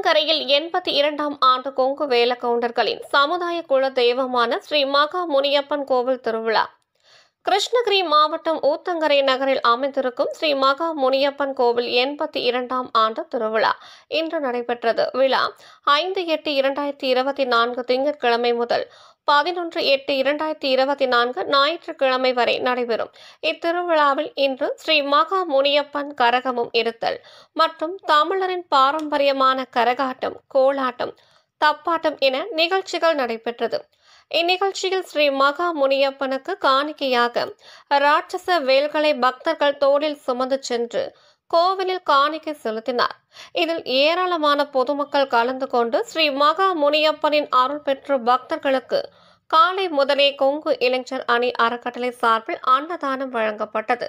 ஊத்தங்கரையில் 82ஆம் ஆண்டு கொங்கு வேலக்கவுண்டர்களின் சமுதாய குல தெய்வமான ஸ்ரீ மகா முனியப்பன் கோவில் திருவிழா. கிருஷ்ணகிரி மாவட்டம் ஊத்தங்கரை நகரில் அமைந்திருக்கும் ஸ்ரீ மகா முனியப்பன் கோவில் 82ஆம் ஆண்டு திருவிழா இன்று நடைபெற்றது. விழா 5/8/2024 திங்கட்கிழமை முதல் 11/8/2024 ஞாயிற்றுக்கிழமை வரை நடைபெறும். இத்திருவிழாவில் இன்று ஸ்ரீ மகா முனியப்பன் கரகமும் எடுத்தல் மற்றும் தமிழரின் பாரம்பரியமான கரகாட்டம், கோலாட்டம், தப்பாட்டம் என நிகழ்ச்சிகள் நடைபெற்றது. இந்நிகழ்ச்சியில் ஸ்ரீ மகா முனியப்பனுக்கு காணிக்கையாக ராட்சச வேல்களை பக்தர்கள் தோளில் சுமந்து சென்று கோவிலில் காணிக்கை செலுத்தினார். இதில் ஏராளமான பொதுமக்கள் கலந்து கொண்டு ஸ்ரீ மகா முனியப்பனின் அருள் பெற்ற பக்தர்களுக்கு காலை முதலே கொங்கு இளைஞர் அணி அறக்கட்டளை சார்பில் அன்னதானம் வழங்கப்பட்டது.